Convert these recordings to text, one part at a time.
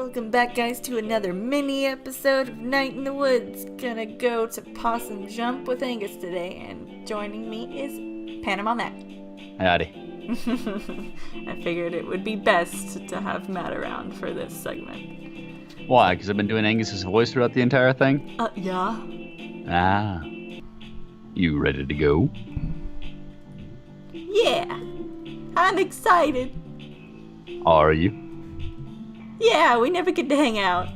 Welcome back, guys, to another mini episode of Night in the Woods. Gonna go to Possum Jump with Angus today, and joining me is Panama Matt. Howdy. I figured it would be best to have Matt around for this segment. Why? Because I've been doing Angus's voice throughout the entire thing? Yeah. Ah. You ready to go? Yeah. I'm excited. Are you? Yeah, we never get to hang out.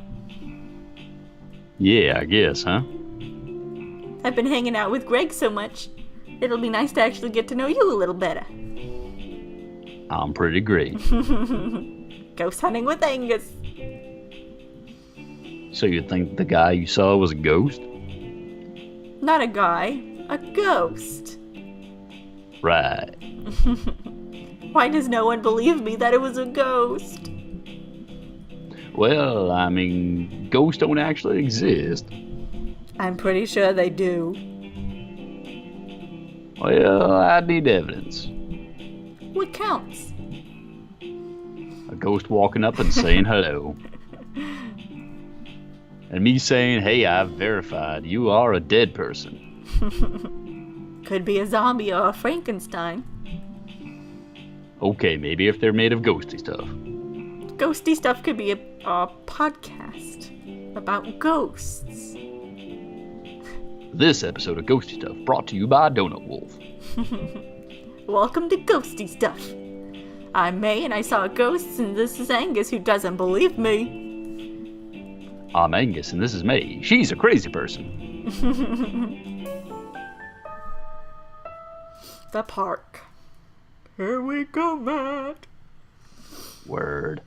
Yeah, I guess, huh? I've been hanging out with Greg so much. It'll be nice to actually get to know you a little better. I'm pretty great. Ghost hunting with Angus. So you think the guy you saw was a ghost? Not a guy, a ghost. Right. Why does no one believe me that it was a ghost? Well, I mean, ghosts don't actually exist. I'm pretty sure they do. Well, I need evidence. What counts? A ghost walking up and saying hello. And me saying, hey, I've verified you are a dead person. Could be a zombie or a Frankenstein. Okay, maybe if they're made of ghosty stuff. Ghosty stuff could be a podcast about ghosts. This episode of Ghosty Stuff brought to you by Donut Wolf. Welcome to Ghosty Stuff. I'm May and I saw ghosts, and this is Angus who doesn't believe me. I'm Angus and this is May. She's a crazy person. The park. Here we go, Matt. Word.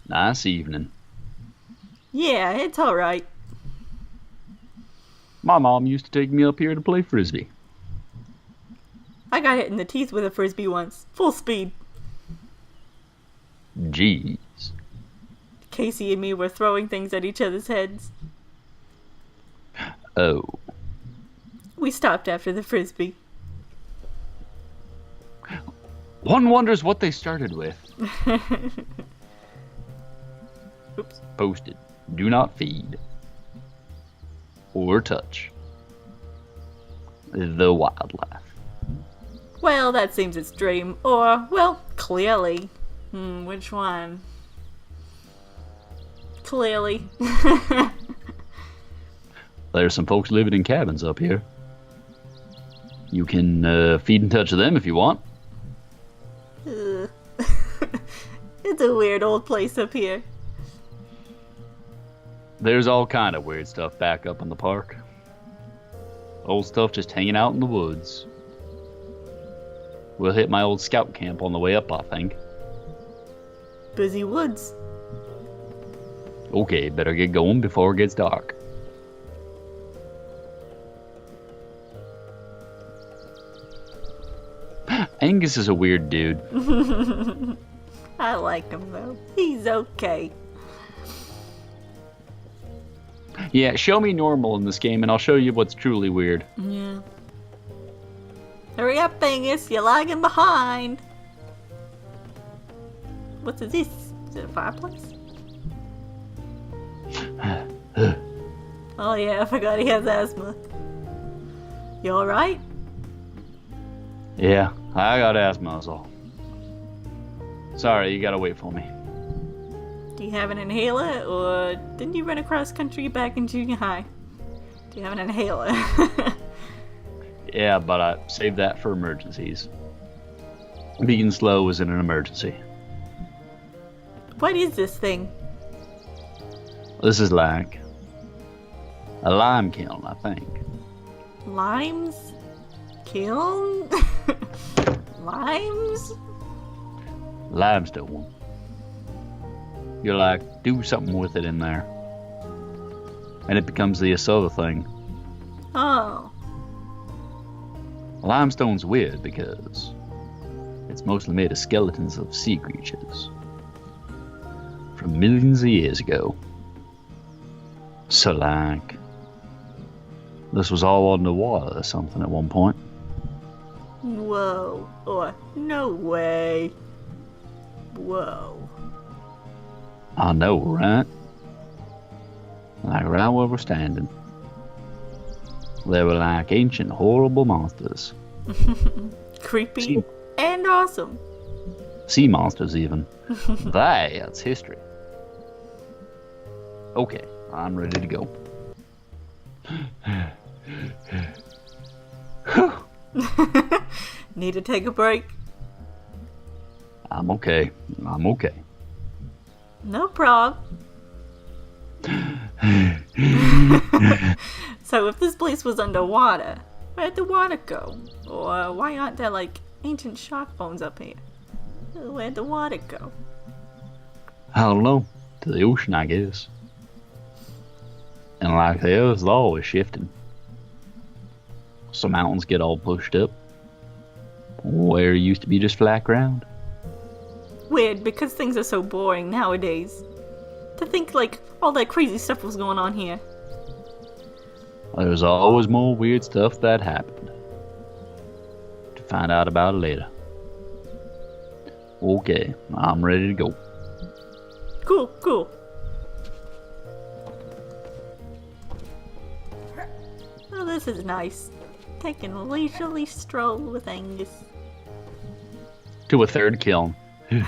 Nice evening. Yeah, it's alright. My mom used to take me up here to play frisbee. I got hit in the teeth with a frisbee once. Full speed. Jeez. Casey and me were throwing things at each other's heads. Oh. We stopped after the frisbee. One wonders what they started with. Oops. Posted. Do not feed. Or touch. The wildlife. Well, that seems extreme. Or, well, clearly. Which one? Clearly. There's some folks living in cabins up here. You can feed and touch them if you want. It's a weird old place up here. There's all kind of weird stuff back up in the park. Old stuff just hanging out in the woods. We'll hit my old scout camp on the way up, I think. Busy woods. Okay, better get going before it gets dark. Angus is a weird dude. I like him, though. He's okay. Yeah, show me normal in this game and I'll show you what's truly weird. Yeah. Hurry up, Angus. You're lagging behind. What's this? Is it a fireplace? Oh, yeah, I forgot he has asthma. You alright? Yeah, I got asthma, that's all. Sorry, you gotta wait for me. Do you have an inhaler, or didn't you run across country back in junior high? Do you have an inhaler? Yeah, but I saved that for emergencies. Being slow is in an emergency. What is this thing? This is like a lime kiln, I think. Limes? Kiln? Limes? Limestone. You like do something with it in there, and it becomes this other thing. Oh. Limestone's weird because it's mostly made of skeletons of sea creatures from millions of years ago. So like, this was all underwater or something at one point. Whoa. Or no way. Whoa. I know, right? Like right where we're standing. They were like ancient, horrible monsters. Creepy and awesome. Sea monsters, even. That's history. Okay, I'm ready to go. Need to take a break? I'm okay. I'm okay. No problem. So if this place was underwater, where'd the water go? Or why aren't there like ancient shark bones up here? Where'd the water go? I don't know. To the ocean, I guess. And like the earth's always shifting. Some mountains get all pushed up. Where it used to be just flat ground. Weird, because things are so boring nowadays. To think like all that crazy stuff was going on here. There's always more weird stuff that happened. To find out about it later. Okay, I'm ready to go. Cool. Oh, this is nice. Taking a leisurely stroll with Angus. To a third kiln. There's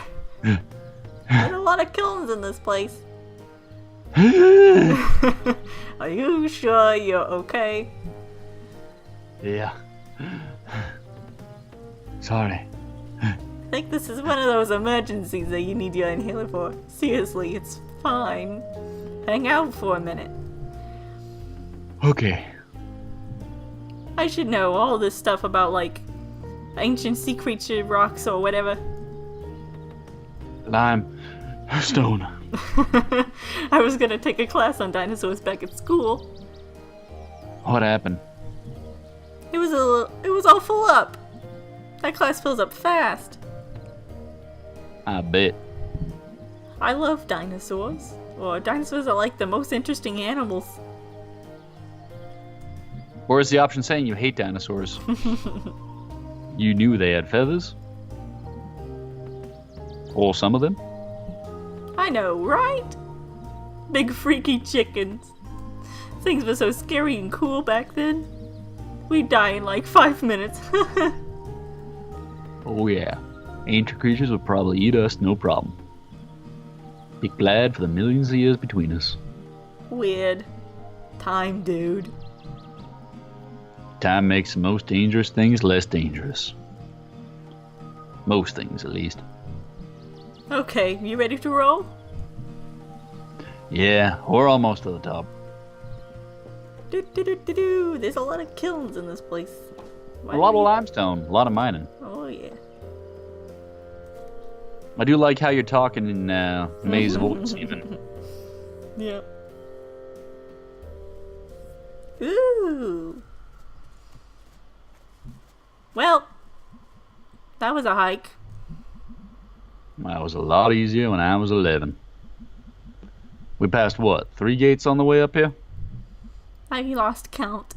a lot of kilns in this place. Are you sure you're okay? Yeah. Sorry. I think this is one of those emergencies that you need your inhaler for. Seriously, it's fine. Hang out for a minute. Okay. I should know all this stuff about, like, ancient sea creature rocks or whatever. Stone. I was gonna take a class on dinosaurs back at school. What happened? It was all full up. That class fills up fast. I bet. I love dinosaurs. Or dinosaurs are like the most interesting animals. Where's the option saying you hate dinosaurs? You knew they had feathers? Or some of them? I know, right? Big freaky chickens. Things were so scary and cool back then. We'd die in like 5 minutes. Oh yeah. Ancient creatures would probably eat us, no problem. Be glad for the millions of years between us. Weird. Time, dude. Time makes the most dangerous things less dangerous. Most things, at least. Okay, you ready to roll? Yeah, we're almost to the top. There's a lot of kilns in this place. A lot of limestone, a lot of mining. Oh yeah. I do like how you're talking in Maze of Old Seaman. Yeah. Ooh. Well, that was a hike. That was a lot easier when I was 11. We passed what, 3 gates on the way up here? I lost count.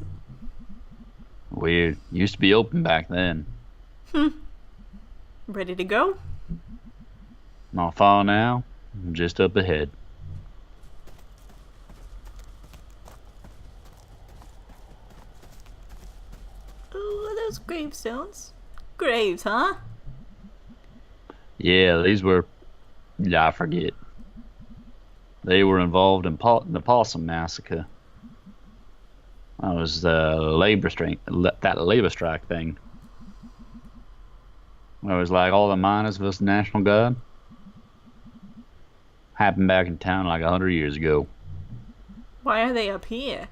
Weird. Used to be open back then. Ready to go? Not far now, just up ahead. Ooh, are those gravestones? Graves, huh? Yeah, these were... I forget. They were involved in the Possum Massacre. That was the labor strike thing. It was like all the miners versus National Guard. Happened back in town like 100 years ago. Why are they up here?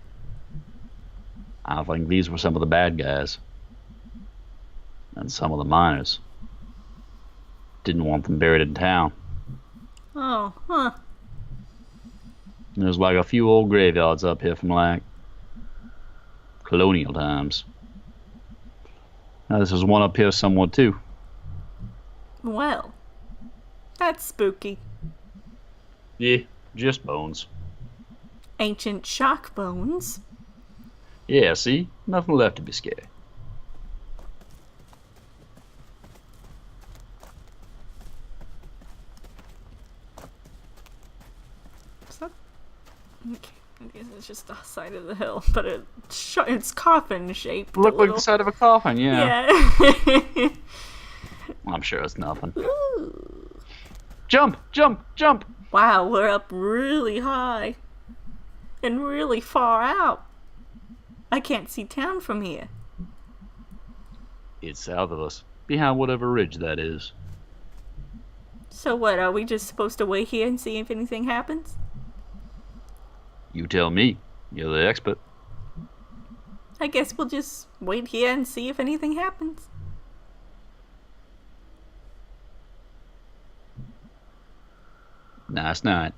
I think these were some of the bad guys. And some of the miners. Didn't want them buried in town. Oh, huh. There's like a few old graveyards up here from like colonial times. Now this is one up here somewhere too. Well, that's spooky. Yeah, just bones. Ancient shark bones. Yeah, see? Nothing left to be scared. Okay, I guess it's just the side of the hill, but it's coffin shaped. Look like the side of a coffin, yeah. Yeah. I'm sure it's nothing. Ooh. Jump, jump, jump! Wow, we're up really high. And really far out. I can't see town from here. It's south of us, behind whatever ridge that is. So what, are we just supposed to wait here and see if anything happens? You tell me. You're the expert. I guess we'll just wait here and see if anything happens. Nice night.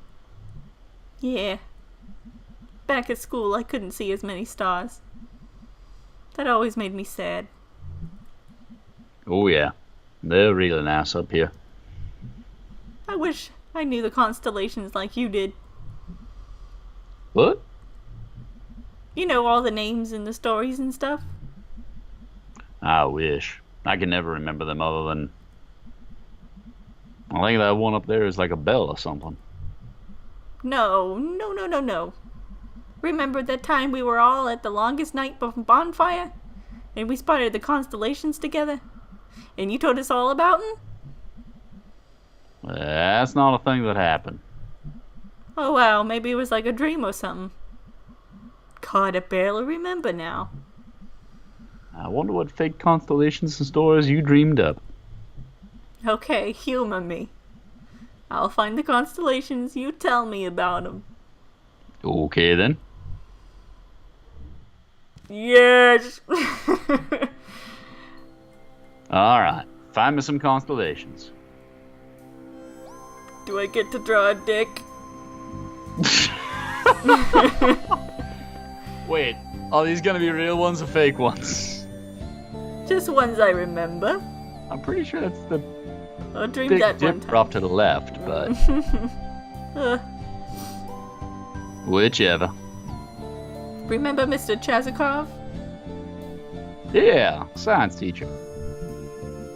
Yeah. Back at school, I couldn't see as many stars. That always made me sad. Oh yeah, they're really nice up here. I wish I knew the constellations like you did. What? You know, all the names and the stories and stuff. I wish. I can never remember them other than... I think that one up there is like a bell or something. No. Remember that time we were all at the longest night bonfire? And we spotted the constellations together? And you told us all about them? That's not a thing that happened. Oh wow, maybe it was like a dream or something. God, I barely remember now. I wonder what fake constellations and stories you dreamed up. Okay, humor me. I'll find the constellations, you tell me about them. Okay then. Yes! Alright, find me some constellations. Do I get to draw a dick? Wait, are these gonna be real ones or fake ones? Just ones I remember. I'm pretty sure that's the I dreamed big that one dip time. off to the left, but Uh, whichever. remember Mr. Chazikov? Yeah, science teacher.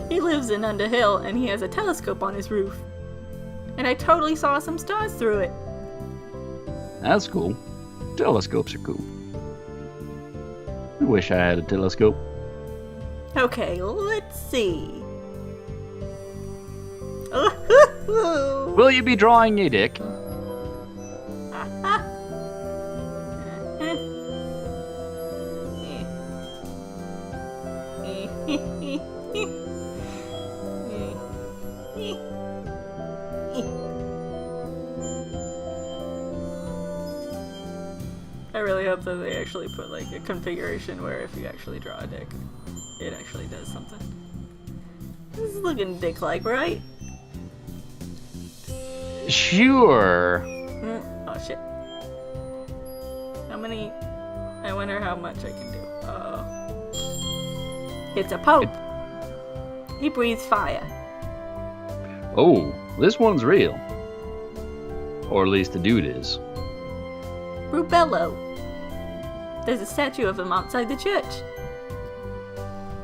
He lives in Underhill and he has a telescope on his roof. And I totally saw some stars through it. That's cool. Telescopes are cool. I wish I had a telescope. Okay, let's see. Will you be drawing a dick? I really hope that they actually put like a configuration where if you actually draw a dick, it actually does something. This is looking dick-like, right? Sure. Oh shit. How many? I wonder how much I can do. It's a pope. He breathes fire. Oh, this one's real. Or at least the dude is. Rubello. There's a statue of him outside the church.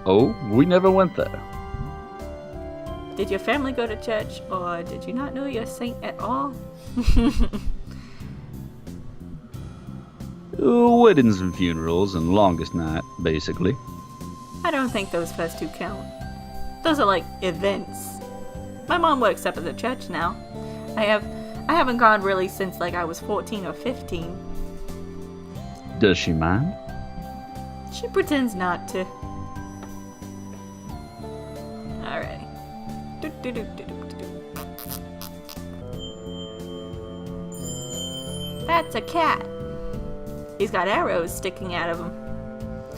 Oh, we never went there. Did your family go to church, or did you not know your saint at all? Weddings and funerals and longest night, basically. I don't think those first two count. Those are like events. My mom works up at the church now. I haven't gone really since like I was 14 or 15. Does she mind? She pretends not to. Alright. That's a cat. He's got arrows sticking out of him.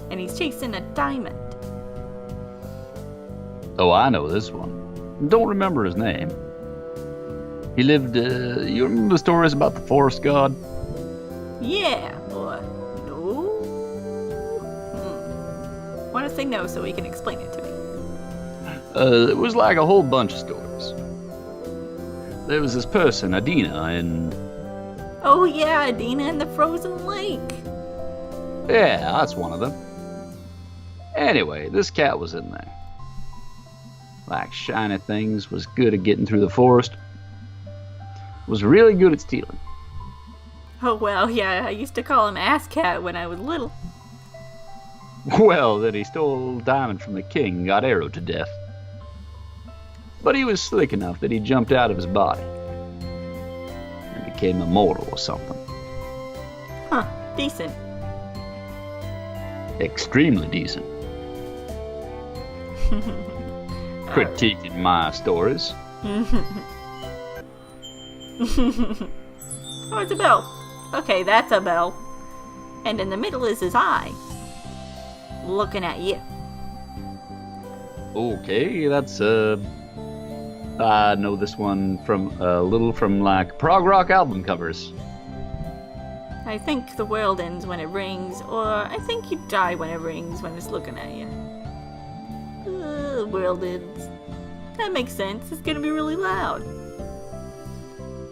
And he's chasing a diamond. Oh, I know this one. Don't remember his name. He lived, you remember the stories about the forest god? Yeah, or no? Want to say no so he can explain it to me. It was like a whole bunch of stories. There was this person, Adina, and... Oh yeah, Adina and the frozen lake. yeah, that's one of them. Anyway, this cat was in there. Like shiny things, was good at getting through the forest. Was really good at stealing. Oh, well, yeah, I used to call him Ass Cat when I was little. Well, then he stole a diamond from the king and got arrowed to death. But he was slick enough that he jumped out of his body and became immortal or something. Huh, decent. Extremely decent. Critiquing my stories. Oh, it's a bell. Okay, that's a bell. And in the middle is his eye. Looking at you. Okay, that's I know this one from a little from like prog rock album covers. I think the world ends when it rings, or I think you die when it rings when it's looking at you. World ends. That makes sense. It's gonna be really loud.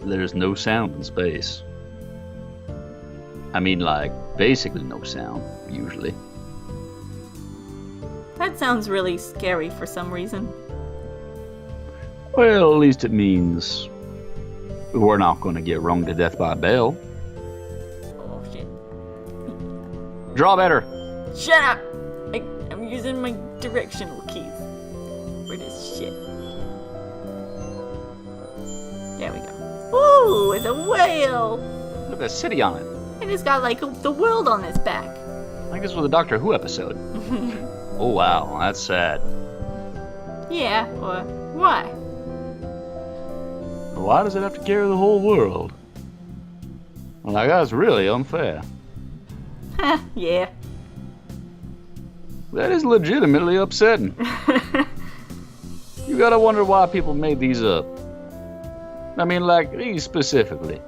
There's no sound in space. I mean, like, basically no sound, usually. That sounds really scary for some reason. Well, at least it means we're not going to get rung to death by a bell. Oh, shit. Draw better. Shut up! I'm using my directional keys for this shit. There we go. Ooh, it's a whale! Look at the city on it. And it's got, like, the world on its back. I think this was a Doctor Who episode. Oh, wow, that's sad. Yeah, or why? Why does it have to carry the whole world? Well, that's really unfair. Yeah. That is legitimately upsetting. You gotta wonder why people made these up. I mean, like, these specifically.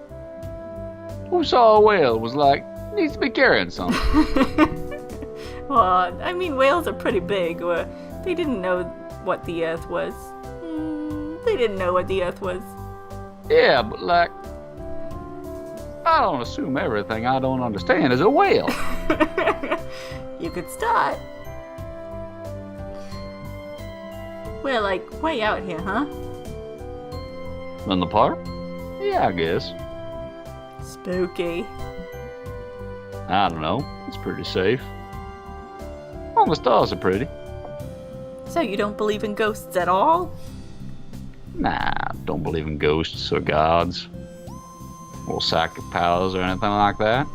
Who saw a whale was like, needs to be carrying something. Well, I mean, whales are pretty big, or they didn't know what the Earth was. They didn't know what the Earth was. Yeah, but like, I don't assume everything I don't understand is a whale. You could start. We're like way out here, huh? In the park? Yeah, I guess. Spooky. I don't know. It's pretty safe. All the stars are pretty. So you don't believe in ghosts at all? Nah, don't believe in ghosts or gods or psychic powers or anything like that.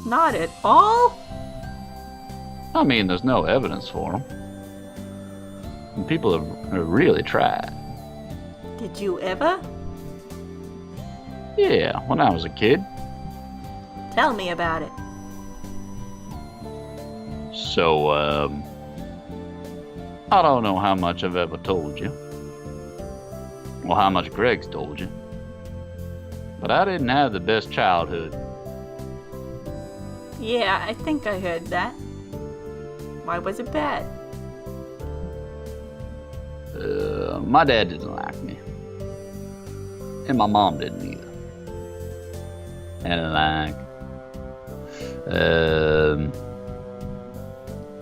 Not at all? I mean, there's no evidence for them. And people have really tried. Did you ever? Yeah, when I was a kid. Tell me about it. So, I don't know how much I've ever told you. Or how much Greg's told you. But I didn't have the best childhood. Yeah, I think I heard that. Why was it bad? My dad didn't like me. And my mom didn't either. And like,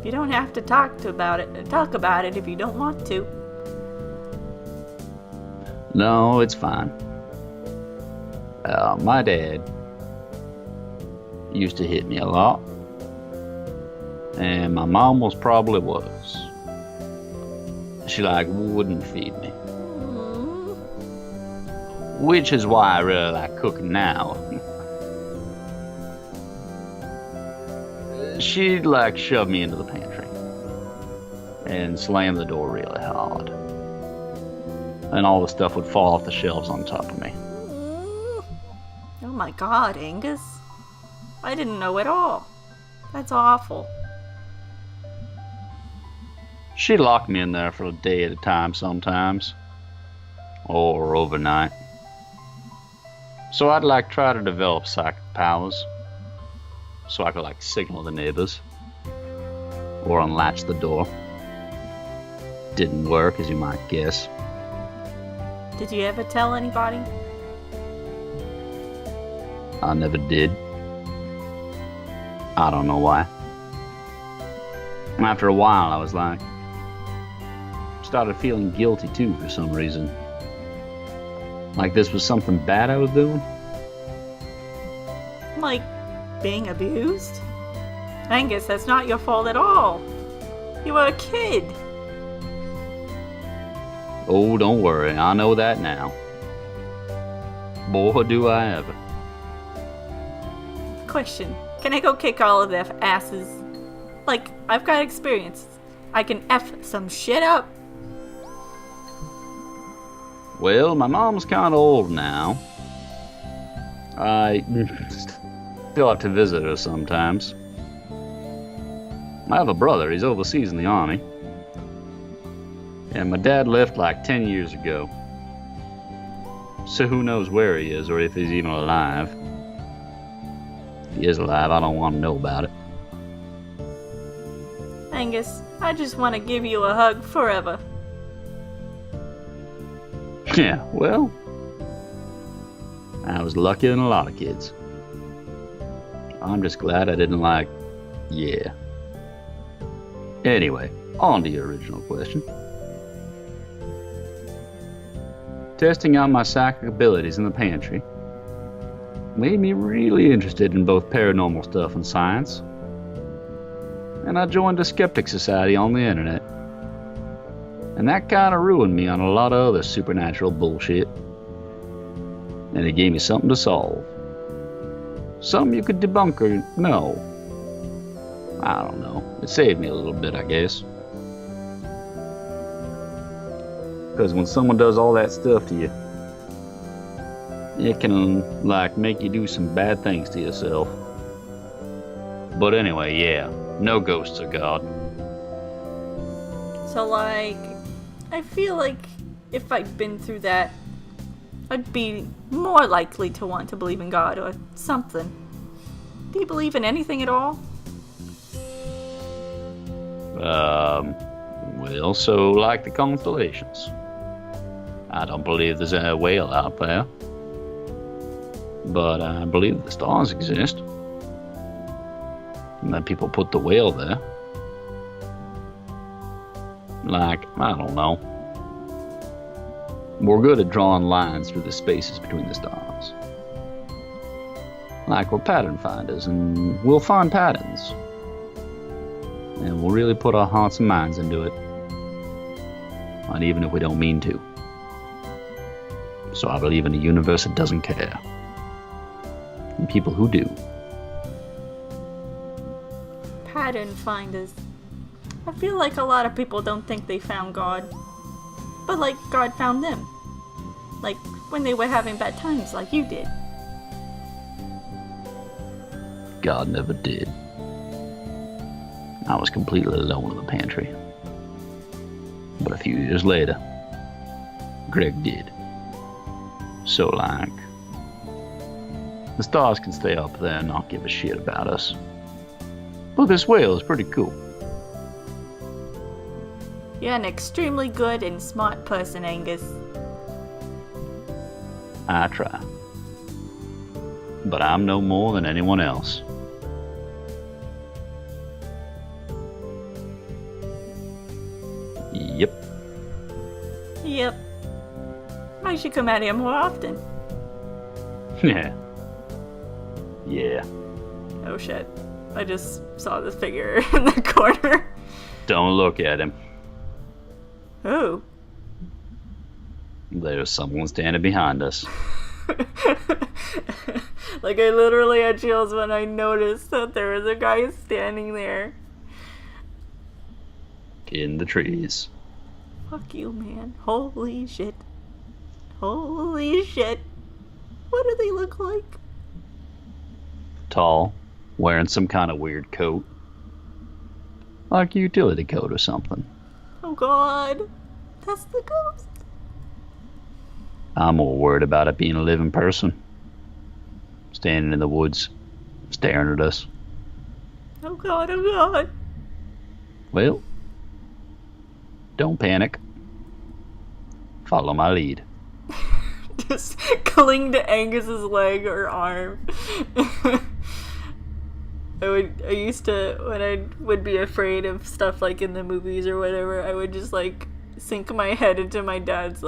You don't have to talk about it if you don't want to. no, it's fine. My dad used to hit me a lot. And my mom was probably worse. She like wouldn't feed me. Which is why I really like cooking now. She'd like shove me into the pantry and slam the door really hard. And all the stuff would fall off the shelves on top of me. Oh my god, Angus. I didn't know at all. That's awful. She'd lock me in there for a day at a time sometimes. Or overnight. So I'd like try to develop psychic powers. So I could like signal the neighbors. Or unlatch the door. Didn't work, as you might guess. Did you ever tell anybody? I never did. I don't know why. And after a while I was like, started feeling guilty too for some reason. Like this was something bad I was doing. Like, being abused? Angus, that's not your fault at all. You were a kid. Oh, don't worry, I know that now. Boy, do I ever. Question. Can I go kick all of their asses? Like, I've got experience. I can F some shit up. Well, my mom's kinda old now. I still have to visit her sometimes. I have a brother, he's overseas in the army. And my dad left like 10 years ago. So who knows where he is or if he's even alive. If he is alive, I don't want to know about it. Angus, I just want to give you a hug forever. Yeah, well, I was luckier than a lot of kids. I'm just glad I didn't yeah. Anyway, on to your original question. Testing out my psychic abilities in the pantry made me really interested in both paranormal stuff and science. And I joined a skeptic society on the internet. And that kinda ruined me on a lot of other supernatural bullshit. And it gave me something to solve. Something you could debunk or no. I don't know. It saved me a little bit, I guess. Because when someone does all that stuff to you, it can, make you do some bad things to yourself. But anyway, yeah, no ghosts or God. So, I feel like if I'd been through that, I'd be more likely to want to believe in God or something. Do you believe in anything at all? Well, so like the constellations. I don't believe there's a whale out there. But I believe the stars exist. And that people put the whale there. I don't know. We're good at drawing lines through the spaces between the stars. We're pattern finders, and we'll find patterns. And we'll really put our hearts and minds into it. And even if we don't mean to. So I believe in a universe that doesn't care. And people who do. Pattern finders. I feel like a lot of people don't think they found God. But God found them. When they were having bad times like you did. God never did. I was completely alone in the pantry. But a few years later, Greg did. So the stars can stay up there and not give a shit about us. But this whale is pretty cool. You're an extremely good and smart person, Angus. I try. But I'm no more than anyone else. Yep. I should come out here more often. Yeah. Oh shit. I just saw this figure in the corner. Don't look at him. Who? There's someone standing behind us. I literally had chills when I noticed that there was a guy standing there. In the trees. Fuck you, man. Holy shit. Holy shit. What do they look like? Tall, wearing some kind of weird coat. Like a utility coat or something. Oh god. That's the ghost. I'm more worried about it being a living person. Standing in the woods, staring at us. Oh god, oh god. Well, don't panic. Follow my lead. Just cling to Angus's leg or arm. I used to, when I would be afraid of stuff in the movies or whatever, I would just sink my head into my dad's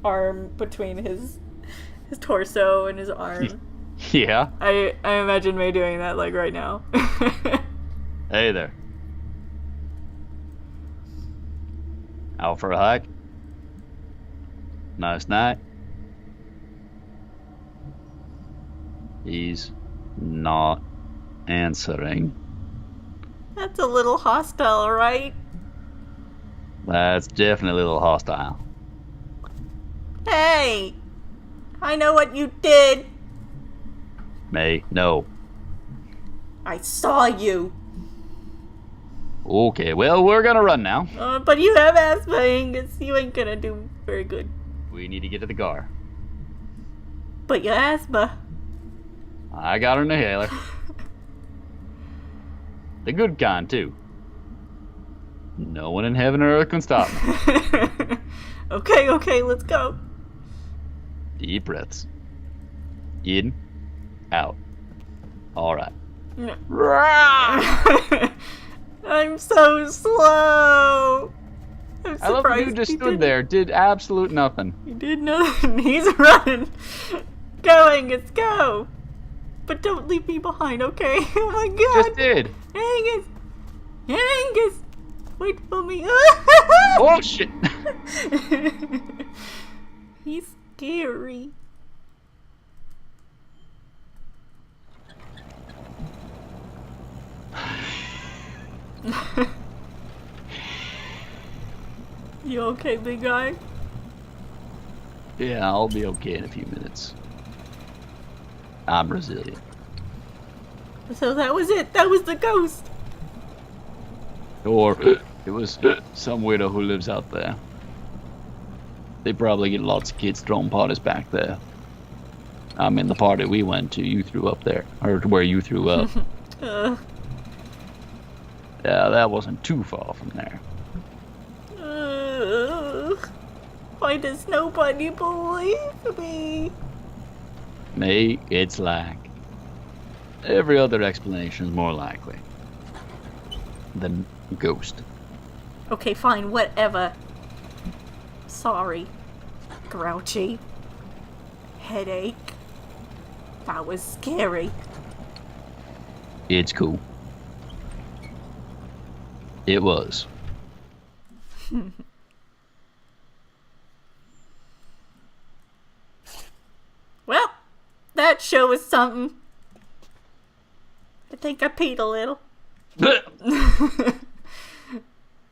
arm between his torso and his arm. Yeah. I imagine May doing that like right now. Hey there. Out for a hike? Nice night. He's not answering. That's a little hostile, right? That's definitely a little hostile. Hey! I know what you did! May, no. I saw you! Okay, well, we're gonna run now. But you have asthma, Angus. You ain't gonna do very good. We need to get to the car. But your asthma. I got an inhaler. The good kind, too. No one in heaven or earth can stop me. Okay, let's go. Deep breaths. In, out. All right. I'm so slow. I'm surprised I love the dude just stood there, did absolute nothing. He did nothing. He's running. Go, Angus, go. But don't leave me behind, okay? Oh my god. Just did. Angus. Angus. Wait for me. Oh shit. He's scary. You okay, big guy? Yeah, I'll be okay in a few minutes. I'm resilient. So that was it. That was the ghost. Or it was some widow who lives out there. They probably get lots of kids throwing parties back there. I mean, the party we went to, you threw up there. Or to where you threw up. Yeah, that wasn't too far from there. Why does nobody believe me? May, it's like every other explanation is more likely than ghost. Okay, fine, whatever. Sorry. Grouchy. Headache. That was scary. It's cool. It was. Well, that show was something. I think I peed a little.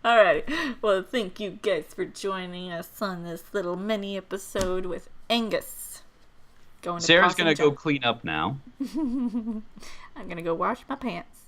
Alright, well, thank you guys for joining us on this little mini episode with Angus. Sarah's gonna go clean up now. I'm gonna go wash my pants.